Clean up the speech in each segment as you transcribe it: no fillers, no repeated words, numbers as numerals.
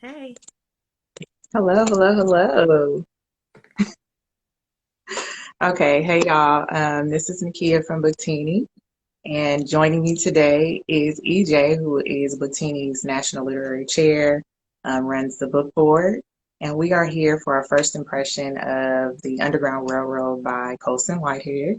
Hey. Hello, hello, hello. Okay, hey y'all. This is Nakia from BookTini, and joining me today is EJ, who is BookTini's National Literary Chair, runs the book board, and we are here for our first impression of The Underground Railroad by Colson Whitehead.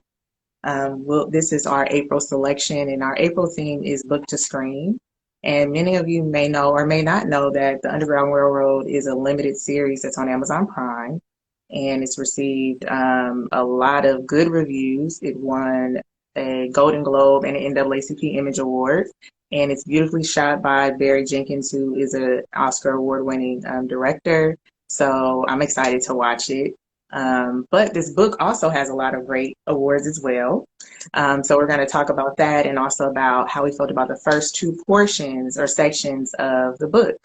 This is our April selection, and our April theme is Book to Screen. And many of you may know or may not know that The Underground Railroad is a limited series that's on Amazon Prime, and it's received a lot of good reviews. It won a Golden Globe and an NAACP Image Award, and it's beautifully shot by Barry Jenkins, who is an Oscar award-winning director. So I'm excited to watch it. But this book also has a lot of great awards as well. So we're going to talk about that and also about how we felt about the first two portions or sections of the book.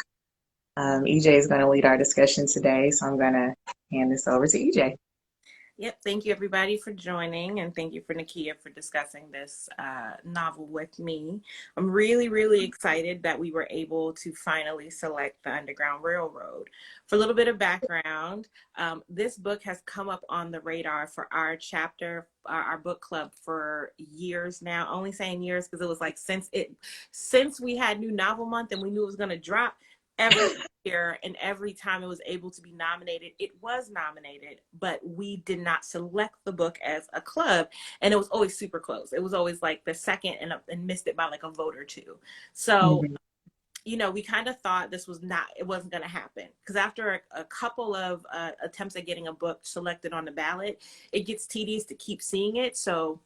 EJ is going to lead our discussion today, so I'm going to hand this over to EJ. Yep. Thank you, everybody, for joining, and thank you for Nakia for discussing this novel with me. I'm really, really excited that we were able to finally select The Underground Railroad. For a little bit of background, this book has come up on the radar for our chapter, our book club, for years now. Only saying years because it was like since we had New Novel Month and we knew it was going to drop every year, and every time it was able to be nominated, it was nominated, but we did not select the book as a club, and it was always super close. It was always like the second, and missed it by like a vote or two. So Mhm. we kind of thought it wasn't going to happen, because after a couple of attempts at getting a book selected on the ballot, it gets tedious to keep seeing it. So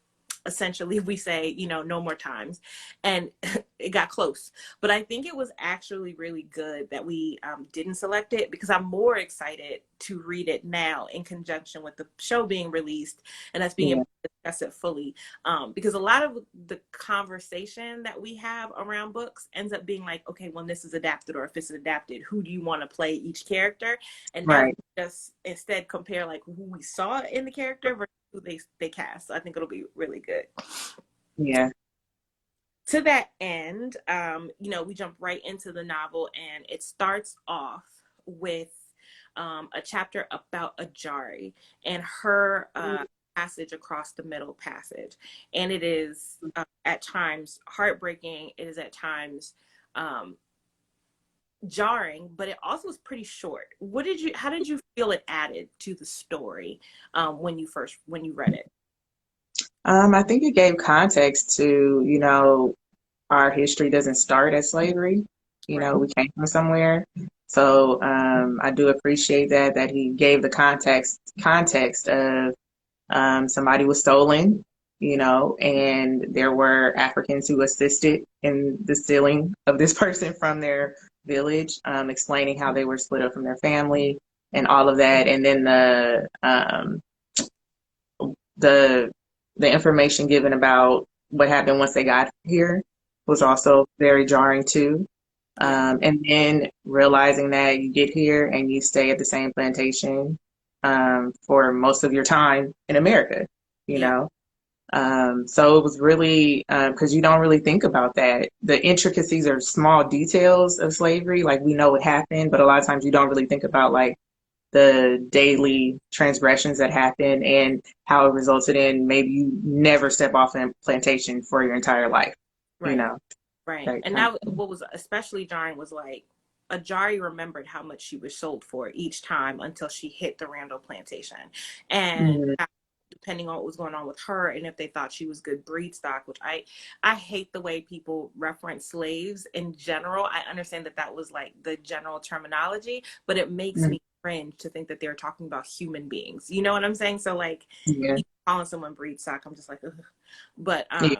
essentially we say, no more times. And it got close. But I think it was actually really good that we didn't select it, because I'm more excited to read it now in conjunction with the show being released and us being able Yeah, to discuss it fully. Because a lot of the conversation that we have around books ends up being like, okay, when this is adapted, or if it's adapted, who do you want to play each character? And now right. we just instead compare like who we saw in the character versus who they cast. So I think it'll be really good. Yeah, To that end, we jump right into the novel, and it starts off with a chapter about Ajarry and her passage across the Middle Passage. And it is at times heartbreaking. It is at times um, jarring, but it also was pretty short. How did you feel it added to the story when you read it? I think it gave context to, our history doesn't start as slavery. Right. We came from somewhere. So I do appreciate that he gave the context of somebody was stolen, and there were Africans who assisted in the stealing of this person from their village, explaining how they were split up from their family and all of that. And then the the information given about what happened once they got here was Yeah. also very jarring too. Yeah. And then realizing that you get here and you stay at the same plantation for most of your time in America, you Yeah. know. So it was really because you don't really think about that. The intricacies are small details of slavery, like we know what happened, but a lot of times you don't really think about like the daily transgressions that happen and how it resulted in maybe you never step off a plantation for your entire life, you Right. know, Right. that And kind that what was especially jarring was like Ajari remembered how much she was sold for each time until she hit the Randall plantation. And of. depending on what was going on with her, and if they thought she was good breed stock, which I hate the way people reference slaves in general. I understand that that was like the general terminology, but it makes Mhm. me cringe to think that they're talking about human beings. You know what I'm saying? So like Yeah, calling someone breed stock, I'm just like, ugh. But yeah,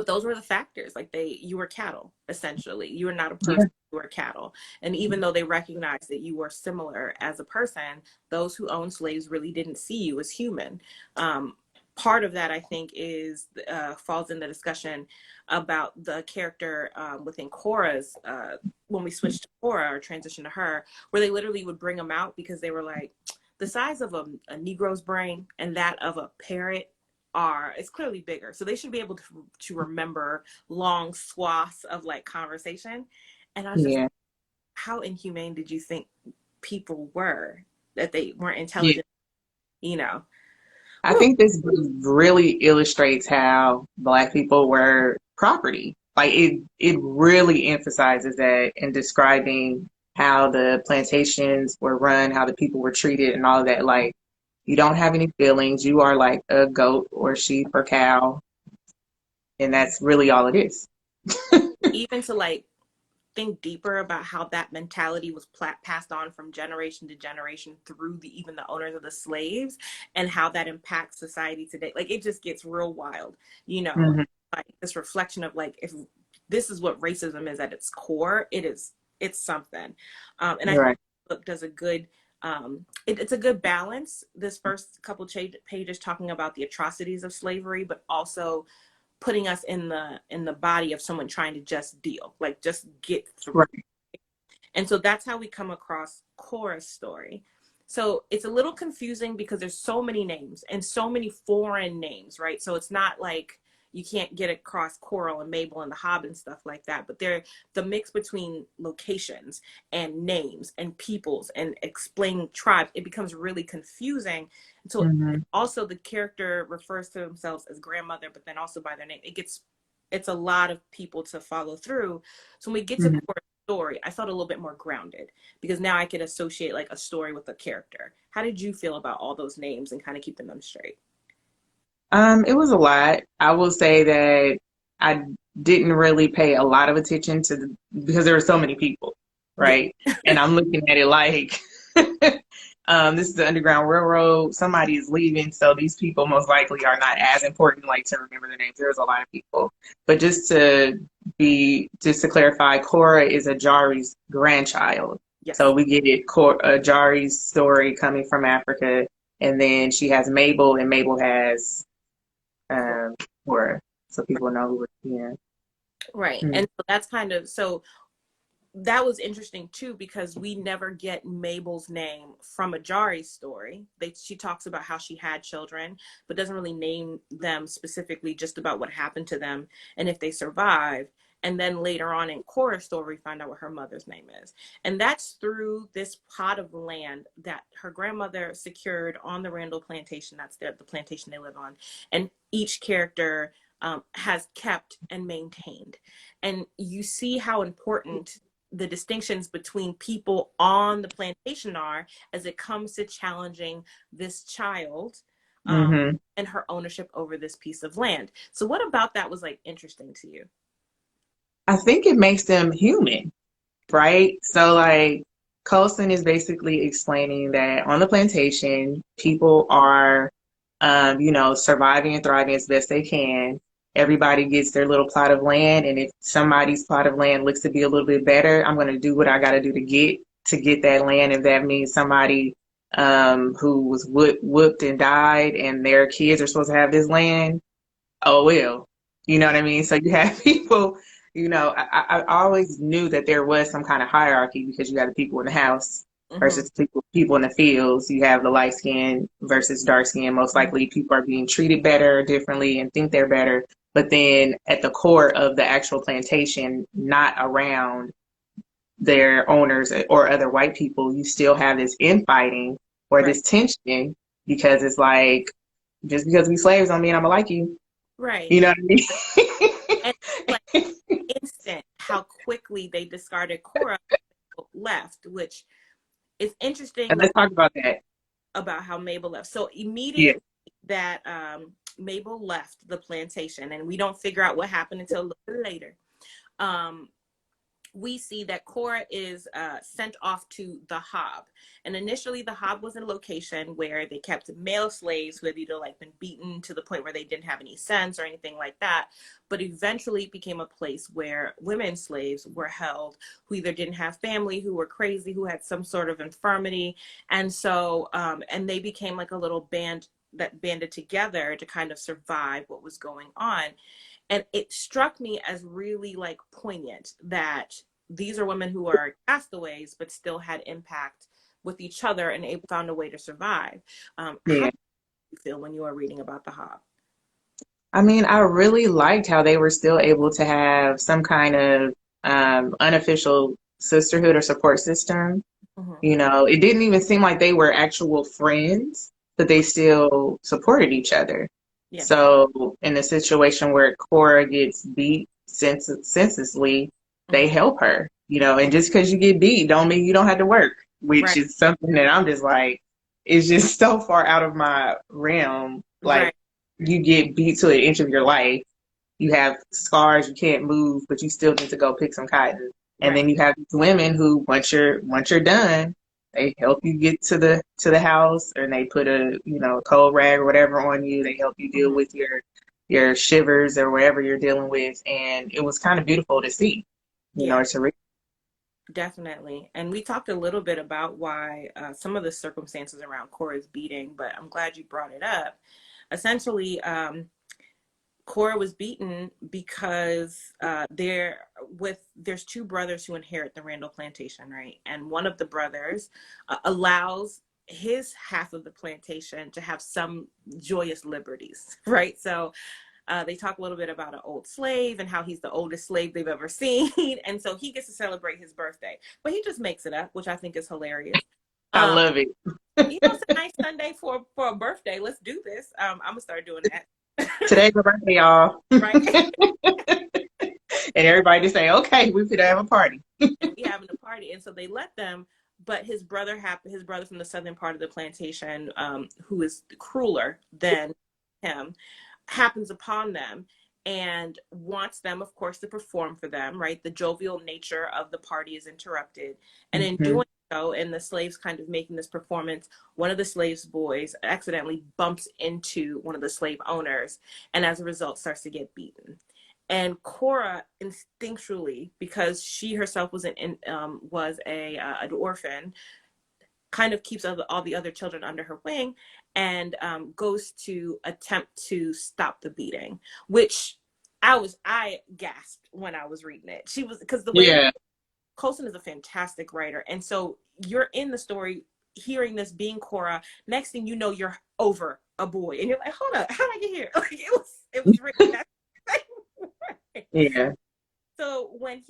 those were the factors. Like you were cattle, essentially. You were not a yeah, person, you were cattle. And even though they recognized that you were similar as a person, those who owned slaves really didn't see you as human. um, Part of that, I think, is falls in the discussion about the character within cora's when we switched to cora or transitioned to her, where they literally would bring them out because they were like, the size of a negro's brain and that of a parrot are it's clearly bigger, so they should be able to remember long swaths of like conversation. And I was just, yeah. how inhumane did you think people were, that they weren't Yeah. intelligent, you know? I Whew. think this book really illustrates how Black people were property. Like it really emphasizes that in describing how the plantations were run, how the people were treated, and all of that. Like, you don't have any feelings. You are like a goat or sheep or cow, and that's really all it is. Even to like think deeper about how that mentality was passed on from generation to generation through the even the owners of the slaves, and how that impacts society today. Like it just gets real wild, you know. Hmm. Like this reflection of like, if this is what racism is at its core, it's something. And I think Right. the book does a good it's a good balance, this first couple pages talking about the atrocities of slavery, but also putting us in the body of someone trying to just deal, like just get through. Right. And so that's how we come across Cora's story. So it's a little confusing because there's so many names and so many foreign names, right? So it's not like you can't get across Coral and Mabel and the Hob and stuff like that, but they're the mix between locations and names and peoples and explaining tribes. It becomes really confusing. And so Hmm. also the character refers to themselves as grandmother, but then also by their name. It's a lot of people to follow through. So when we get to Hmm. Cora's story, I felt a little bit more grounded because now I could associate like a story with a character. How did you feel about all those names and kind of keeping them straight? It was a lot. I will say that I didn't really pay a lot of attention to because there were so many people, Yeah. right? And I'm looking at it like this is the Underground Railroad. Somebody is leaving, so these people most likely are not as important, like to remember their names. There's a lot of people. But just to clarify, Cora is Ajarry's grandchild. So Yes. we get Ajarry's story coming from Africa, and then she has Mabel, and Mabel has um, or so people know who we're yeah. Right. Mm. And so that's kind of so that was interesting too because we never get Mabel's name from a Jari's story. She talks about how she had children, but doesn't really name them specifically, just about what happened to them and if they survived. And then later on in Cora's story, we find out what her mother's name is. And that's through this plot of land that her grandmother secured on the Randall plantation. That's the plantation they live on. And each character has kept and maintained. And you see how important the distinctions between people on the plantation are as it comes to challenging this child um, Hmm. and her ownership over this piece of land. So, what about that was like interesting to you? I think it makes them human, right? So like Colson is basically explaining that on the plantation, people are surviving and thriving as best they can. Everybody gets their little plot of land, and if somebody's plot of land looks to be a little bit better, I'm going to do what I got to do to get that land. If that means somebody who was whooped and died, and their kids are supposed to have this land, oh well, you know what I mean? So you have people, I always knew that there was some kind of hierarchy because you have the people in the house Mm-hmm. versus people in the fields. You have the light skin versus dark skin. Most likely people are being treated better, differently, and think they're better. But then at the core of the actual plantation, not around their owners or other white people, you still have this infighting or Right. this tension because it's like, just because we slaves don't mean I'm gonna like you. Right. You know what I And like mean? instant how quickly they discarded Cora left, which is interesting, And like let's talk about that. about how Mabel left. So Yeah. immediately that Mabel left the plantation, and we don't figure out what happened until a little bit later. Um, we see that Cora is sent off to the Hob. And initially, the Hob was a location where they kept male slaves who had either like been beaten to the point where they didn't have any sense or anything like that. But eventually, it became a place where women slaves were held who either didn't have family, who were crazy, who had some sort of infirmity. And so, and they became like a little band that banded together to kind of survive what was going on. And it struck me as really like poignant that these are women who are castaways but still had impact with each other and found a way to survive. How Yeah. do you feel when you are reading about the Hob? I mean, I really liked how they were still able to have some kind of unofficial sisterhood or support system. Hmm. You know, it didn't even seem like they were actual friends, but they still supported each other. Yeah. So in a situation where Cora gets beat senselessly, they Hmm. help her, you know, and just because you get beat don't mean you don't have to work, which Right. is something that I'm just like, it's just so far out of my realm. Like Right. you get beat to an inch of your life, you have scars, you can't move, but you still need to go pick some cotton. And Right. then you have these women who, once you're done, they help you get to the house, and they put a a cold rag or whatever on you. They help you deal Hmm. with your shivers or whatever you're dealing with, and it was kind of beautiful to see, Yeah. to read. Definitely. And we talked a little bit about why some of the circumstances around Cora's beating, but I'm glad you brought it up. Essentially, Cora was beaten because there's two brothers who inherit the Randall plantation, right? And one of the brothers allows his half of the plantation to have some joyous liberties, right? So they talk a little bit about an old slave and how he's the oldest slave they've ever seen. And so he gets to celebrate his birthday, but he just makes it up, which I think is hilarious. I Um, love it. it's a nice Sunday for a birthday. Let's do this. I'm going to start doing that. Today's my birthday, y'all. Right. And everybody just say, okay, we could have a party. And we having a party. And so they let them, but his brother from the southern part of the plantation, who is crueler than him, happens upon them and wants them, of course, to perform for them, right? The jovial nature of the party is interrupted. And in Hmm. doing so, and the slaves kind of making this performance, one of the slaves' boys accidentally bumps into one of the slave owners and as a result starts to get beaten. And Cora instinctually, because she herself was an orphan, kind of keeps all the other children under her wing and goes to attempt to stop the beating, which I gasped when I was reading it. She was because the way Yeah. Colson is a fantastic writer, and so you're in the story hearing this being Cora. Next thing you know, you're over a boy, and you're like, hold up, how did I get here? Like it was written that same way. Yeah. So when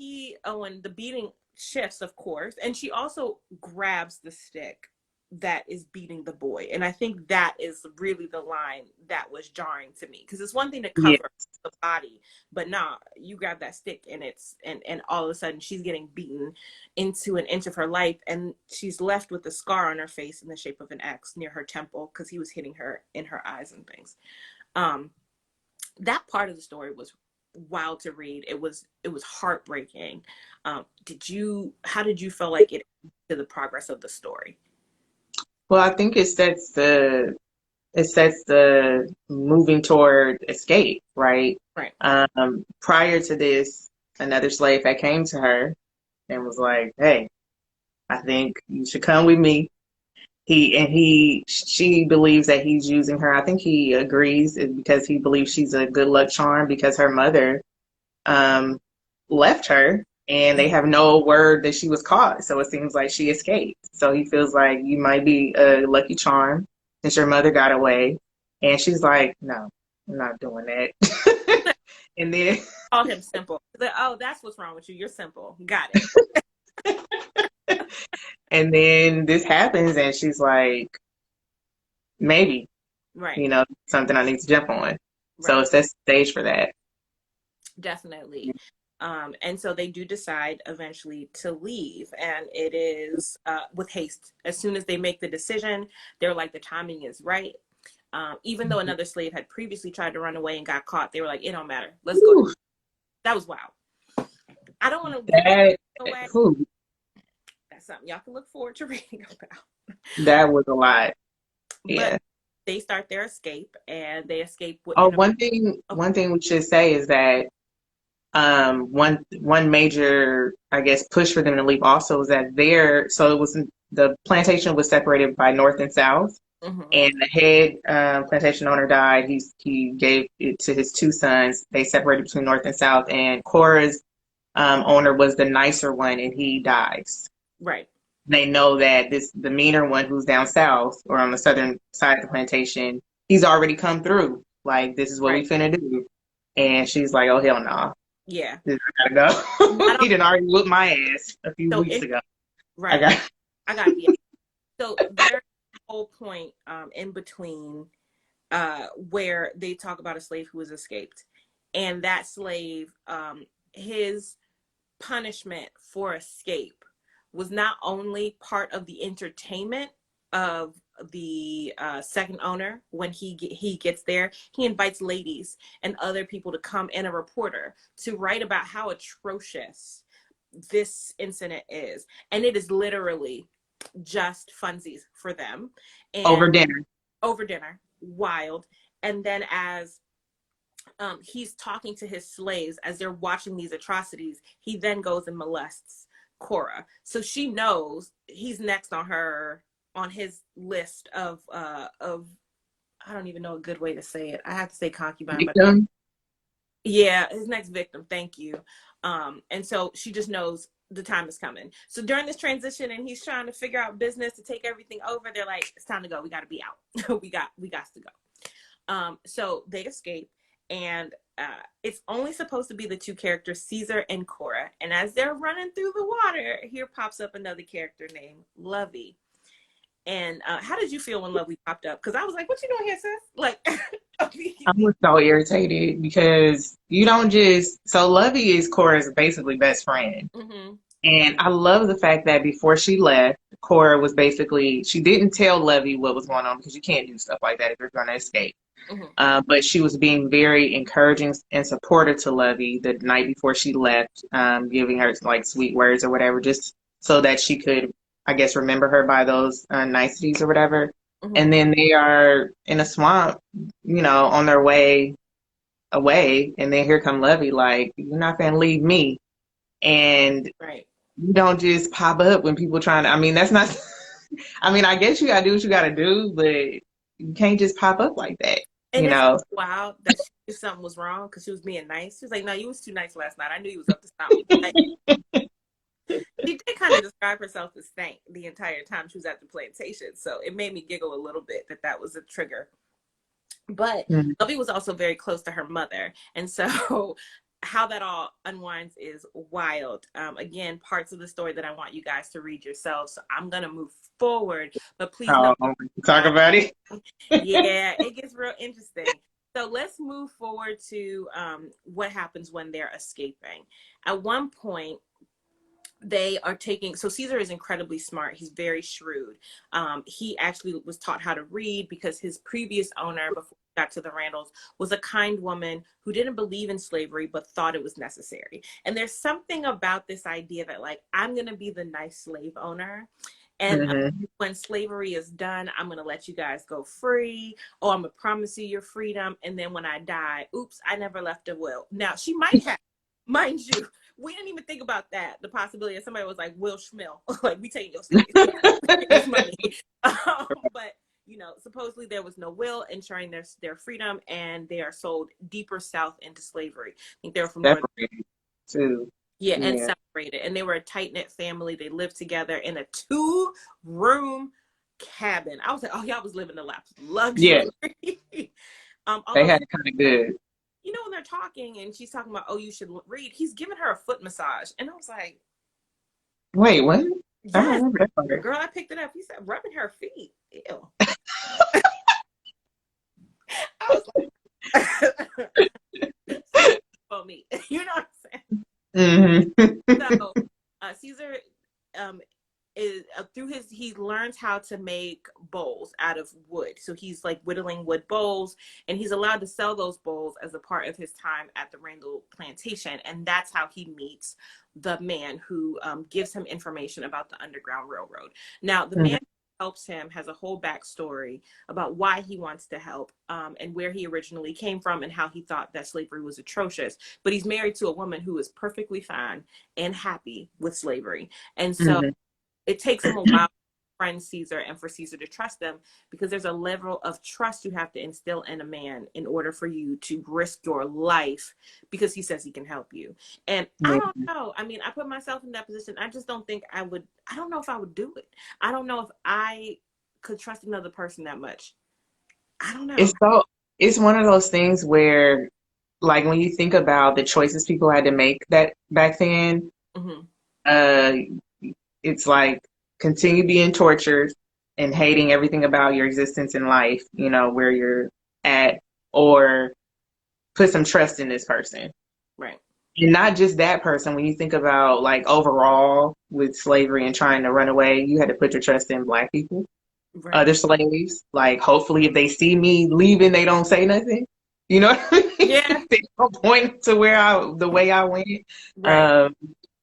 the beating shifts, of course, and she also grabs the stick that is beating the boy. And I think that is really the line that was jarring to me. Because it's one thing to Yeah. cover the body, but nah, you grab that stick and all of a sudden she's getting beaten into an inch of her life and she's left with a scar on her face in the shape of an X near her temple because he was hitting her in her eyes and things. Um, that part of the story was wild to read. It was heartbreaking. How did you feel like it to the progress of the story? Well, I think it sets the moving toward escape, right? Right. Prior to this, another slave had came to her and was like, "Hey, I think you should come with me." She believes that he's using her. I think he agrees because he believes she's a good luck charm because her mother um, left her and they Mhm. have no word that she was caught. So it seems like she escaped. So he feels like you might be a lucky charm since your mother got away. And she's like, no, I'm not doing that. And then, Call him simple. Like, oh, that's what's wrong with you. You're simple. Got it. and then this happens and she's like, maybe, Right. something I need to jump on. So Right. it's that stage for that. Definitely. And so they do decide eventually to leave, and it is with haste. As soon as they make the decision, they're like, the timing is right. Even though another slave had previously tried to run away and got caught, they were like, it don't matter. Let's go. Ooh, That was wild. I don't want to give it that, away. ooh, That's something y'all can look forward to reading about. that was a lot. But Yeah. they start their escape, and they escape Oh, in a. one thing, Oh, one thing we should say is that one major, I guess, push for them to leave also was that so it was the plantation was separated by north and south, mhm. and the head plantation owner died. He gave it to his two sons. They separated between north and south, and Cora's owner was the nicer one, and he dies. Right. They know that the meaner one who's down south or on the southern side of the plantation, he's already come through. Like this is what we Right. finna do, and she's like, "Oh hell no." Yeah. I gotta go. Not He didn't already whoop my ass a few so weeks ago. I right. got. I got yeah. So there's a whole point in between where they talk about a slave who was escaped, and that slave, his punishment for escape was not only part of the entertainment of the second owner. When he gets there, he invites ladies and other people to come, and a reporter to write about how atrocious this incident is, and it is literally just funsies for them. Over And dinner. over dinner, wild. And then as he's talking to his slaves as they're watching these atrocities, he then goes and molests Cora. So she knows he's next on her, on his list of I don't even know a good way to say it. I have to say concubine, but Victim. yeah, his next victim. Thank you. And so she just knows the time is coming. So during this transition, and he's trying to figure out business to take everything over, they're like, "It's time to go. We got to be out. we got to go." So they escape, and it's only supposed to be the two characters, Caesar and Cora. And as they're running through the water, here pops up another character named Lovey. And how did you feel when Lovely popped up? Because I was like, "What you doing here, sis?" Like, I was so irritated because you don't just. So Lovey is Cora's basically best friend. mm-hmm, And I love the fact that before she left, Cora was basically, she didn't tell Lovey what was going on because you can't do stuff like that if you're going to escape. mm-hmm, But she was being very encouraging and supportive to Lovey the night before she left, giving her like sweet words or whatever, just so that she could, I guess, remember her by those niceties or whatever. mm-hmm. And then they are in a swamp, on their way away. And then here come Lovey, like, you're not going to leave me. And Right. you don't just pop up when people trying to, I mean, that's not, I mean, I guess you got to do what you got to do, but you can't just pop up like that, And you it's know? wild that she knew something was wrong because she was being nice. She was like, "No, you was too nice last night. I knew you was up to something." Like, she did kind of describe herself as stank the entire time she was at the plantation. So it made me giggle a little bit that that was a trigger. But Mhm. Lovey was also very close to her mother. And so how that all unwinds is wild. Again, parts of the story that I want you guys to read yourselves. So I'm going to move forward, but please know, Talk about it. yeah, it gets real interesting. So let's move forward to what happens when they're escaping. At one point, they are taking, so Caesar is incredibly smart. He's very shrewd. He actually was taught how to read because his previous owner, before he got to the Randalls, was a kind woman who didn't believe in slavery but thought it was necessary. And there's something about this idea that, like, I'm going to be the nice slave owner, and Hmm. when slavery is done, I'm going to let you guys go free. Oh, I'm going to promise you your freedom. And then when I die, oops, I never left a will. Now, she might have, mind you, we didn't even think about that. The possibility that somebody was like, Will Schmill, like, we taking your slaves, this money. But, supposedly there was no will ensuring their freedom, and they are sold deeper south into slavery. I think they're from North. Separated too. Yeah, and Yeah. separated. And they were a tight-knit family. They lived together in a two-room cabin. I was like, oh, y'all was living the life of Yeah. luxury. They Although, had it kind of good. when they're talking and she's talking about, oh, you should read, he's giving her a foot massage. And I was like, Wait, what? I don't yes, remember that part. girl, I picked it up. He said, rubbing her feet. Ew. I was like, for me. You know what I'm saying? Hmm. So Caesar is through he learns how to make bowls out of wood. So he's like whittling wood bowls, and he's allowed to sell those bowls as a part of his time at the Randall plantation. And that's how he meets the man who gives him information about the Underground Railroad. Now, the man who helps him has a whole backstory about why he wants to help, and where he originally came from and how he thought that slavery was atrocious. But he's married to a woman who is perfectly fine and happy with slavery. And so Hmm. it takes him a while to friend Caesar and for Caesar to trust them, because there's a level of trust you have to instill in a man in order for you to risk your life because he says he can help you. And I Yeah. don't know. I mean, I put myself in that position. I just don't think I would. I don't know if I would do it. I don't know if I could trust another person that much. I don't know. It's so, it's one of those things where, like when you think about the choices people had to make that back then, Hmm. uh, it's like continue being tortured and hating everything about your existence in life, you know, where you're at, or put some trust in this person. Right. And not just that person, when you think about like overall with slavery and trying to run away, you had to put your trust in Black people, Right. other slaves. Like, hopefully, if they see me leaving, they don't say nothing. You know what I Yeah. mean? They don't point to the way I went. Right. Um,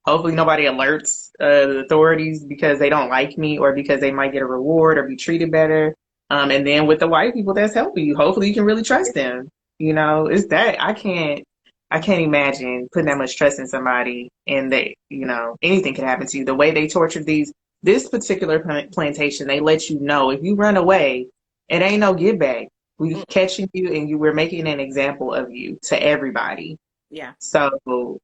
Hopefully, nobody alerts the authorities because they don't like me or because they might get a reward or be treated better. And then with the white people that's helping you, hopefully, you can really trust them. You know, it's that I can't imagine putting that much trust in somebody and that, you know, anything could happen to you. The way they tortured this particular plantation, they let you know if you run away, it ain't no get back. We Mm. catching you and we're making an example of you to everybody. Yeah. So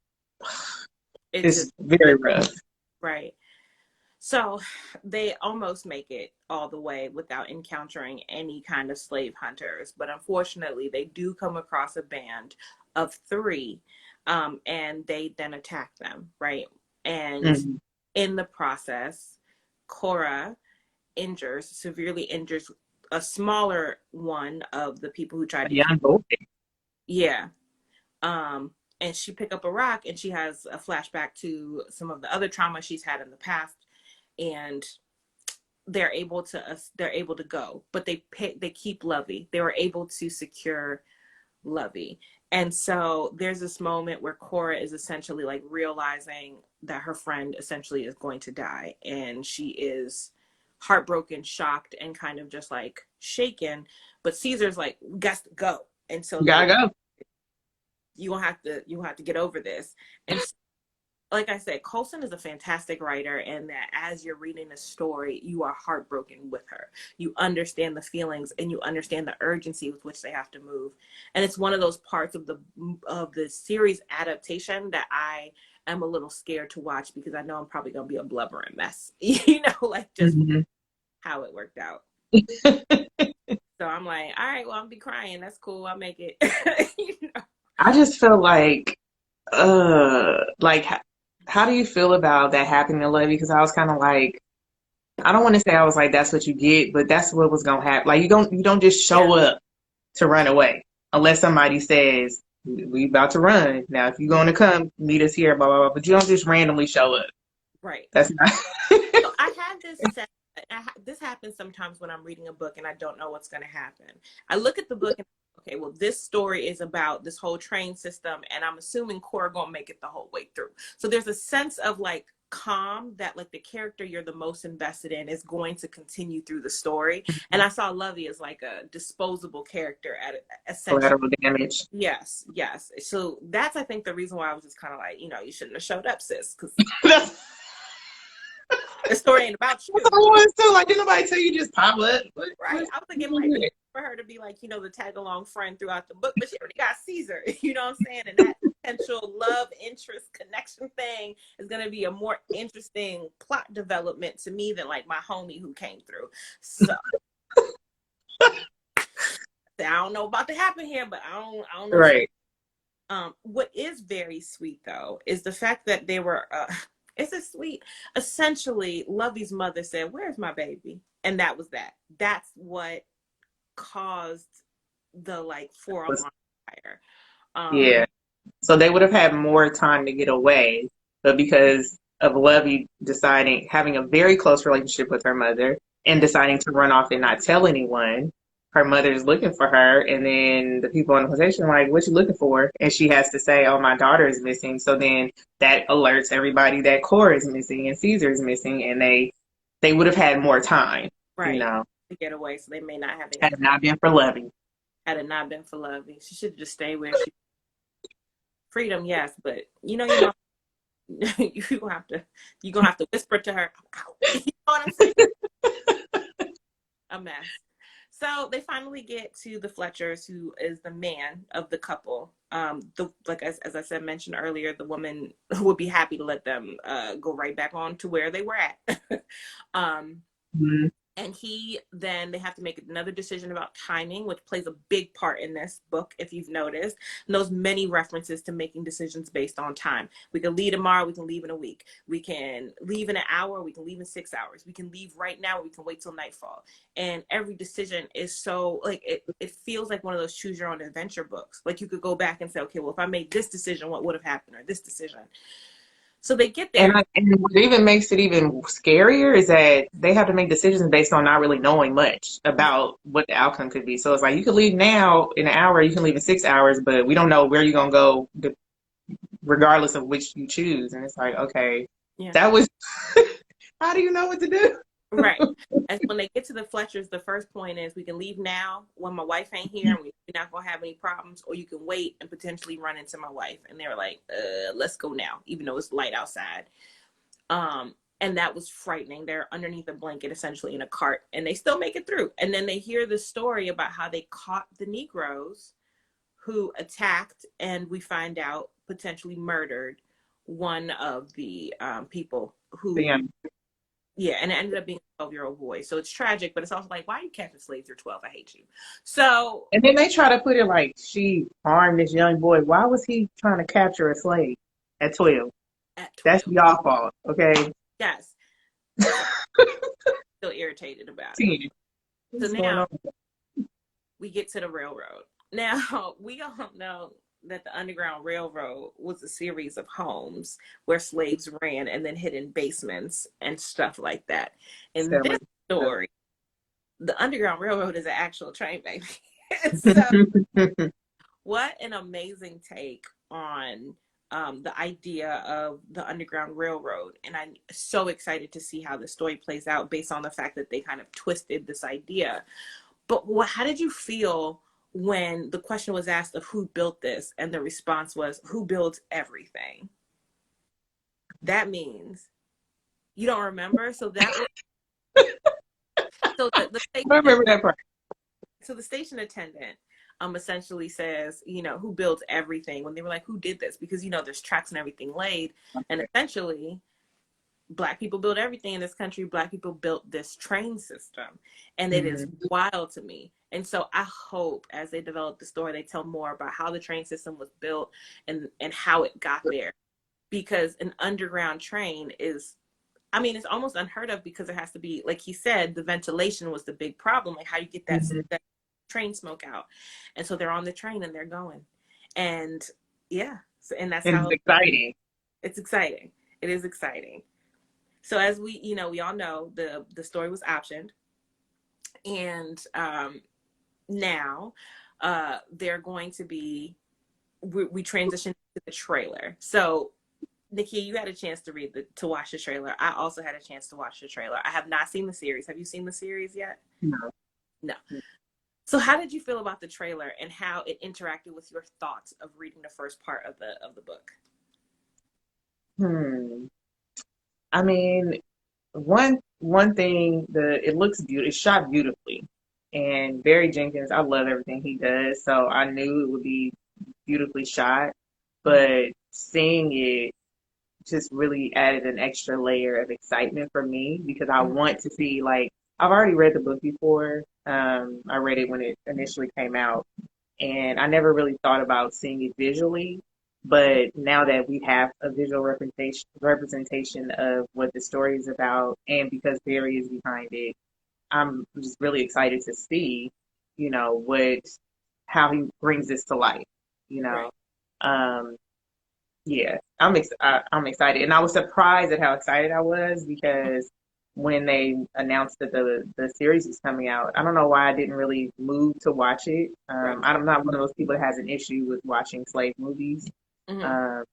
It it's just very rough. right. So they almost make it all the way without encountering any kind of slave hunters. But unfortunately, they do come across a band of three, and they then attack them, right? And Mhm. in the process, Cora severely injures a smaller one of the people who tried A to kill. young boy. Yeah. Um, and she pick up a rock and she has a flashback to some of the other trauma she's had in the past, and they're able to go, but they keep Lovey. They were able to secure Lovey. And so there's this moment where Cora is essentially like realizing that her friend essentially is going to die, and she is heartbroken, shocked, and kind of just like shaken. But Caesar's like, "We got to go," and so You gotta go. you have to get over this. And like I said, Colson is a fantastic writer, and that as you're reading the story, you are heartbroken with her. You understand the feelings and you understand the urgency with which they have to move. And it's one of those parts of the series adaptation that I am a little scared to watch because I know I'm probably gonna be a blubbering mess, like just Mhm. how it worked out. So I'm like, all right, well, I'll be crying. That's cool. I'll make it. you know? I just feel like how do you feel about that happening to Levy? Because I was kind of like, I don't want to say I was like, that's what you get, but that's what was gonna happen. Like you don't just Yeah, show up to run away unless somebody says we about to run. Now, if you're going to come meet us here, blah blah blah, but you don't just randomly show up. right. That's not. So I had this set. This happens sometimes when I'm reading a book and I don't know what's going to happen. I look at the book and okay, well, this story is about this whole train system, and I'm assuming Cora gonna make it the whole way through. So there's a sense of like calm that like the character you're the most invested in is going to continue through the story. And I saw Lovey as like a disposable character at essentially. Collateral damage. Yes, yes. So that's I think the reason why I was just kind of like, you shouldn't have showed up, sis, because That's the story ain't about what you. I was too. Like, did nobody tell you just pop up? Right. I was thinking like for her to be like, the tag along friend throughout the book, but she already got Caesar, you know what I'm saying? And that potential love interest connection thing is gonna be a more interesting plot development to me than like my homie who came through. So I don't know about to happen here, but I don't know. Right. What is very sweet though is the fact that they were it's a sweet essentially Lovey's mother said, "Where's my baby?" And that was that. That's what caused the like 4 alarm fire. Yeah. So they would have had more time to get away, but because of Lovey deciding, having a very close relationship with her mother and Yeah, deciding to run off and not tell anyone, her mother's looking for her. And then the people on the plantation are like, what you looking for? And she has to say, oh, my daughter is missing. So then that alerts everybody that Cora is missing and Caesar is missing. And they would have had more time, you right. know, To get away, so they may not have had any. it not been for Lovey. Had it not been for Lovey, she should just stay where she. Freedom, yes, but you know, you gonna have to whisper to her, "I'm out." You know what I'm saying? A mess. So they finally get to the Fletchers, who is the man of the couple. The like as I said mentioned earlier, the woman would be happy to let them go right back on to where they were at. um, Mhm. And they have to make another decision about timing, which plays a big part in this book, if you've noticed. And those many references to making decisions based on time. We can leave tomorrow, we can leave in a week. We can leave in an hour, we can leave in 6 hours. We can leave right now, we can wait till nightfall. And every decision is so, like, it feels like one of those choose your own adventure books. Like you could go back and say, okay, well, if I made this decision, what would have happened? Or this decision. So they get there. And what even makes it even scarier is that they have to make decisions based on not really knowing much about what the outcome could be. So it's like you could leave now in an hour, you can leave in 6 hours, but we don't know where you're gonna go regardless of which you choose. And it's like, okay, Yeah. that was how do you know what to do? Right. And when they get to the Fletchers, the first point is we can leave now when my wife ain't here and we're not going to have any problems, or you can wait and potentially run into my wife. And they were like, let's go now, even though it's light outside. And that was frightening. They're underneath a blanket, essentially in a cart, and they still make it through. And then they hear the story about how they caught the Negroes who attacked, and we find out potentially murdered one of the people who... Yeah. Yeah, and it ended up being a 12-year-old boy. So it's tragic, but it's also like, why are you catching slaves? You're 12. I hate you. So... And then they try to put it like she harmed this young boy. Why was he trying to capture a slave at 12? At 12. That's y'all fault, okay? Yes. Still irritated about it. 10. So What's going now on? we get to the railroad. Now, we all know that the Underground Railroad was a series of homes where slaves ran and then hid in basements and stuff like that. In this story, the Underground Railroad is an actual train, baby. So, what an amazing take on the idea of the Underground Railroad. And I'm so excited to see how the story plays out based on the fact that they kind of twisted this idea. But how did you feel when the question was asked of who built this and the response was, who builds everything? That means you don't remember. So that was... So the I remember that part. So the station attendant essentially says, who builds everything, when they were like, who did this? Because, there's tracks and everything laid. And essentially, Black people build everything in this country. Black people built this train system. And it is wild to me. And so I hope as they develop the story, they tell more about how the train system was built and how it got there. Because an underground train is... I mean, it's almost unheard of because it has to be, like he said, the ventilation was the big problem. Like how you get that train smoke out. And so they're on the train and they're going. And yeah, so, and that's how... It's exciting. It's exciting. It is exciting. So as we all know, the story was optioned. And now they're going to be... we transition to the trailer. So Nikki, you had a chance to watch the trailer. I also had a chance to watch the trailer. I have not seen the series. Have you seen the series yet? No. So how did you feel about the trailer and how it interacted with your thoughts of reading the first part of the book? I mean, one thing, it looks beautiful. It's shot beautifully, and Barry Jenkins, I love everything he does. So I knew it would be beautifully shot, but seeing it just really added an extra layer of excitement for me because I want to see, like, I've already read the book before. I read it when it initially came out, and I never really thought about seeing it visually. But now that we have a visual representation of what the story is about, and because Barry is behind it, I'm just really excited to see, how he brings this to life, you know. Right. Yeah, I'm excited, and I was surprised at how excited I was because when they announced that the series was coming out, I don't know why I didn't really move to watch it. Right. I'm not one of those people that has an issue with watching slave movies. Mm-hmm.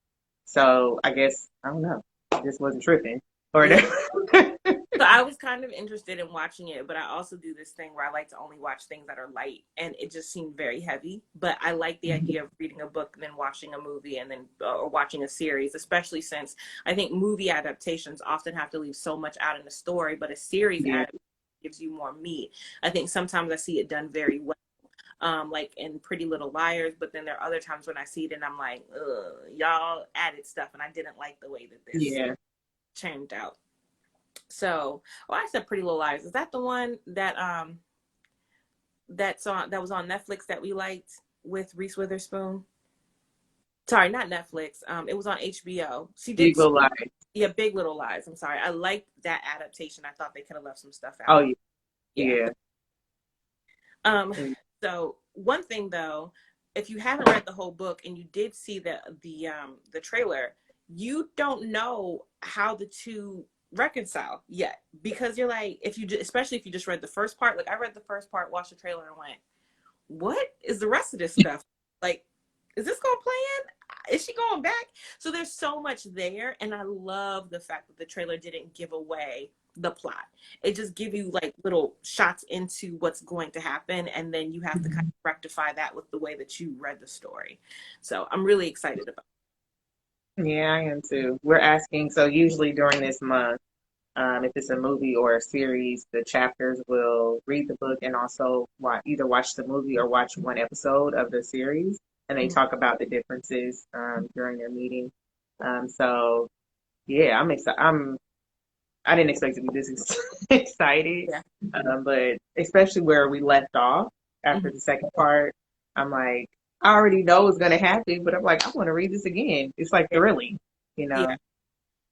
So I guess I don't know, I just wasn't tripping or Yeah. whatever. So I was kind of interested in watching it, but I also do this thing where I like to only watch things that are light, and it just seemed very heavy. But I like the idea of reading a book, then watching a movie, and then or watching a series, especially since I think movie adaptations often have to leave so much out in the story, but a series adaptation gives you more meat. I think sometimes I see it done very well. Like in Pretty Little Liars, but then there are other times when I see it and I'm like, ugh, y'all added stuff and I didn't like the way that this turned out. So, oh, I said Pretty Little Lies. Is that the one that that was on Netflix that we liked with Reese Witherspoon? Sorry, not Netflix. It was on HBO. She did, Big Little Lies. yeah, Big Little Lies. I'm sorry. I liked that adaptation. I thought they could have left some stuff Oh out. Yeah. yeah. Um, Yeah. so one thing though, if you haven't read the whole book and you did see the trailer, you don't know how the two reconcile yet, because you're like, if you especially if you just read the first part, like I read the first part, watched the trailer, and went, what is the rest of this stuff? Like, is this going to plan? Is she going back? So there's so much there. And I love the fact that the trailer didn't give away the plot. It just give you like little shots into what's going to happen. And then you have to kind of rectify that with the way that you read the story. So I'm really excited about Yeah, I am too. We're asking, so usually during this month, if it's a movie or a series, the chapters will read the book and also either watch the movie or watch one episode of the series, and they it. talk about the differences during their meeting. So yeah, I'm excited. I didn't expect to be this excited, Yeah. but especially where we left off after Mhm. the second part, I'm like, I already know what's going to happen, but I'm like, I want to read this again. It's like thrilling, you Yeah. know?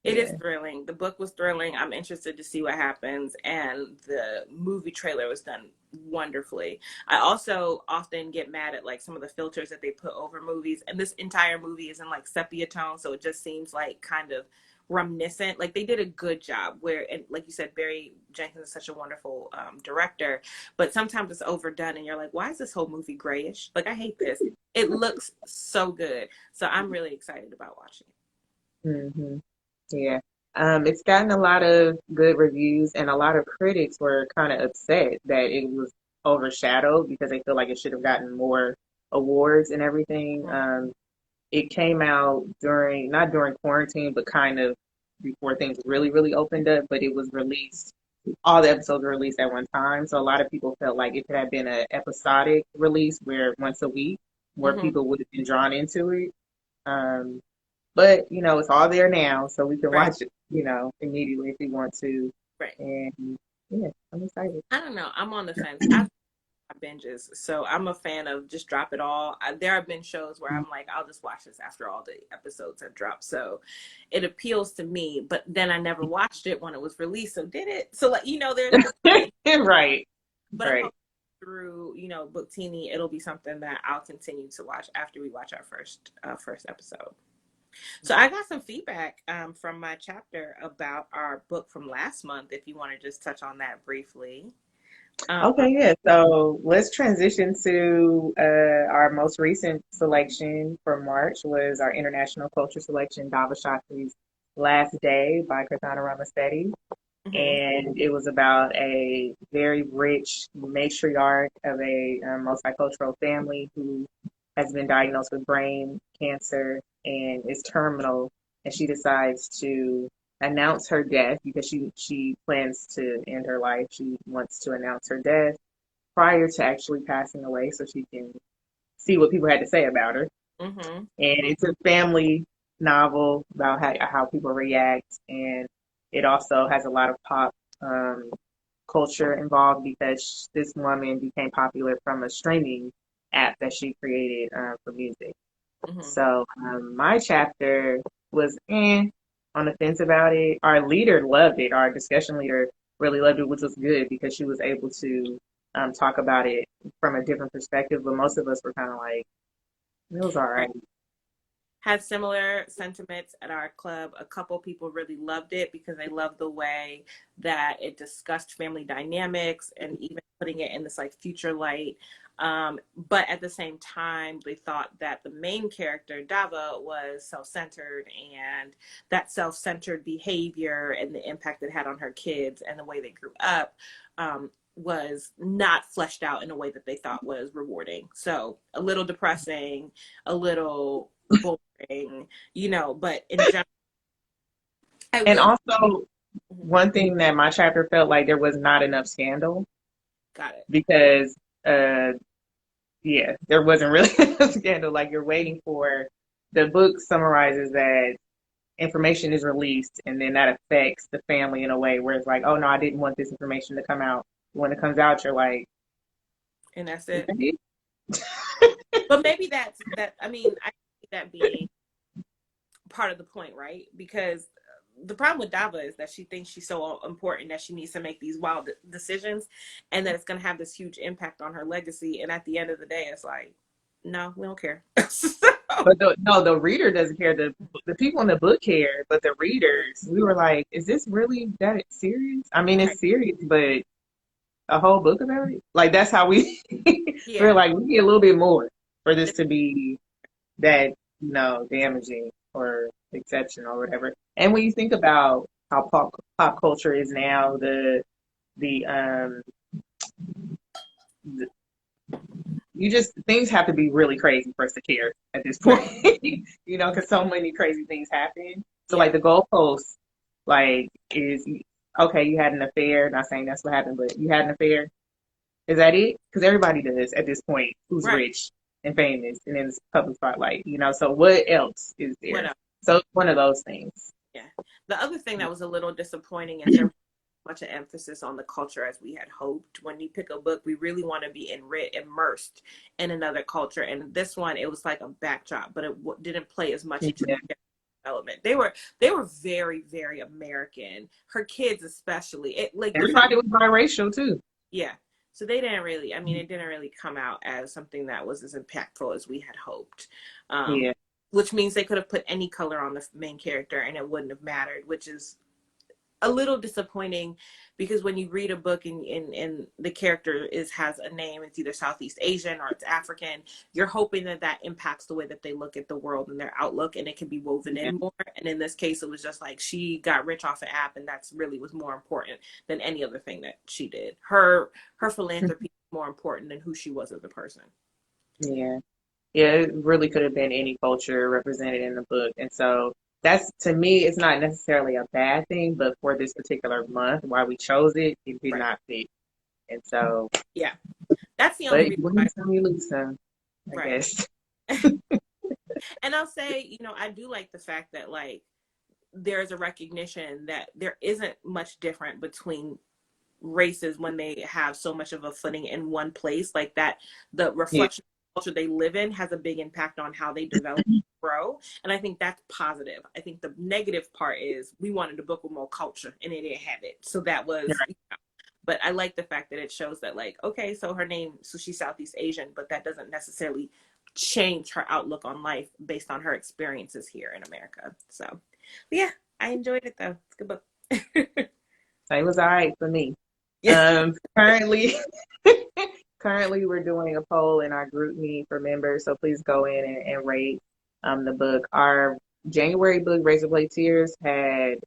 It is Yeah. thrilling. The book was thrilling. I'm interested to see what happens. And the movie trailer was done wonderfully. I also often get mad at like some of the filters that they put over movies. And this entire movie is in like sepia tone. So it just seems like kind of reminiscent. Like they did a good job where, and like you said, Barry Jenkins is such a wonderful director. But sometimes it's overdone and you're like, why is this whole movie grayish? Like, I hate this. It looks so good. So I'm really excited about watching it. hmm Yeah. It's gotten a lot of good reviews, and a lot of critics were kind of upset that it was overshadowed because they feel like it should have gotten more awards and everything. It came out not during quarantine, but kind of before things really, really opened up, but it was released. All the episodes were released at one time. So a lot of people felt like if it had been an episodic release where once a week, more Mm-hmm. people would have been drawn into it. Um, but it's all there now, so we can Right. watch it, immediately if we want to. Right. And yeah, I'm excited. I don't know. I'm on the fence. I binges, so I'm a fan of just drop it all. There have been shows where I'm like, I'll just watch this after all the episodes have dropped. So it appeals to me, but then I never watched it when it was released. So did it? So like there's this thing. Right, But I'm right. hoping through BookTini, it'll be something that I'll continue to watch after we watch our first episode. So I got some feedback from my chapter about our book from last month. If you want to just touch on that briefly. Um, Okay, yeah. So let's transition to our most recent selection for March was our international culture selection, Dava Shastri's Last Day by Kirtana Ramasetti. mhm, And it was about a very rich matriarch of a multicultural family who has been diagnosed with brain cancer and is terminal, and she decides to announce her death because she plans to end her life. She wants to announce her death prior to actually passing away so she can see what people had to say about her. mhm, And it's a family novel about how people react, and it also has a lot of pop um, culture involved because this woman became popular from a streaming app that she created for music. mhm. So my chapter was on the fence about it. Our leader loved it. Our discussion leader really loved it, which was good because she was able to talk about it from a different perspective. But most of us were kind of like, it was all right. Had similar sentiments at our club. A couple people really loved it because they loved the way that it discussed family dynamics and even putting it in this like future light. But at the same time, they thought that the main character, Dava, was self centered, and that self centered behavior and the impact it had on her kids and the way they grew up. Was not fleshed out in a way that they thought was rewarding. So a little depressing, a little boring, but in general, I And will. also, Mhm. one thing that my chapter felt like there was not enough scandal Got it. because, yeah, there wasn't really enough scandal. Like you're waiting for the book summarizes that information is released, and then that affects the family in a way where it's like, oh no, I didn't want this information to come out. When it comes out, you're like, And that's is it. that it? But maybe that's that. I mean, I see that being part of the point, right? Because the problem with Dava is that she thinks she's so important that she needs to make these wild decisions, and that it's going to have this huge impact on her legacy. And at the end of the day, it's like, no, we don't care. So, But the reader doesn't care. The people in the book care, but the readers, we were like, is this really that serious? I mean, right. it's serious, but a whole book about it? Like that's how we we're Yeah. like, we need a little bit more for this to be that, damaging or exceptional or whatever. And when you think about how pop culture is now, the the, you just things have to be really crazy for us to care at this point, Right. because so many crazy things happen. So like Yeah. the goalpost, like is okay. You had an affair. Not saying that's what happened, but you had an affair. Is that it? Because everybody does at this point. Who's Right. rich and famous and in the public spotlight, So what else is What there? else? So it's one of those things. Yeah. The other thing that was a little disappointing is there much an emphasis on the culture as we had hoped. When you pick a book, we really want to be immersed in another culture. And this one, it was like a backdrop, but it didn't play as much into Yeah. the development. They were very, very American. Her kids, especially. It like the fact, Everybody was biracial too. yeah. So they didn't really. I mean, it didn't really come out as something that was as impactful as we had hoped. Um, Yeah. which means they could have put any color on the main character and it wouldn't have mattered, which is a little disappointing because when you read a book and the character has a name, it's either Southeast Asian or it's African, you're hoping that that impacts the way that they look at the world and their outlook, and it can be woven Yeah. in more. And in this case, it was just like she got rich off an app, and that's really was more important than any other thing that she did. Her philanthropy is more important than who she was as a person. Yeah. Yeah, it really could have been any culture represented in the book. And so that's, to me, it's not necessarily a bad thing, but for this particular month, why we chose it, it did Right. not fit. And so, Yeah. That's the only but reason you why. win some, you lose some, I Right. guess. And I'll say, I do like the fact that like there's a recognition that there isn't much different between races when they have so much of a footing in one place, like that the Yeah. reflection of the culture they live in has a big impact on how they develop and grow. And I think that's positive. I think the negative part is we wanted a book with more culture and it didn't have it. So that was, but I like the fact that it shows that like, okay, so her name, so she's Southeast Asian, but that doesn't necessarily change her outlook on life based on her experiences here in America. So yeah, I enjoyed it though. It's a good book. So it was all right for me. Yeah. Currently, currently we're doing a poll in our group meet for members, so please go in and rate the book. Our January book, Razor Blade Tears, had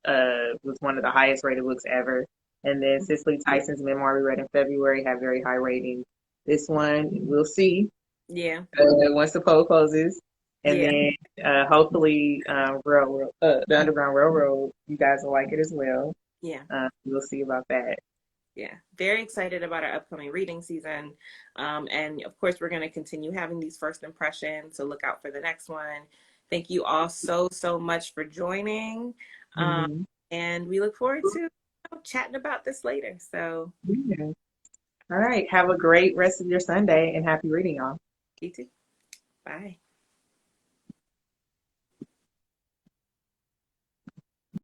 was one of the highest rated books ever. And then Cicely Tyson's memoir we read in February had very high ratings. This one, we'll see Yeah. once the poll closes. And Yeah. then hopefully the Underground Railroad, you guys will like it as well. Yeah. We'll see about that. Yeah, very excited about our upcoming reading season. And of course, we're going to continue having these first impressions. So look out for the next one. Thank you all so, so much for joining. Um, Mm-hmm. and we look forward to chatting about this later. So, Yeah. All right. Have a great rest of your Sunday and happy reading, y'all. you too. Bye.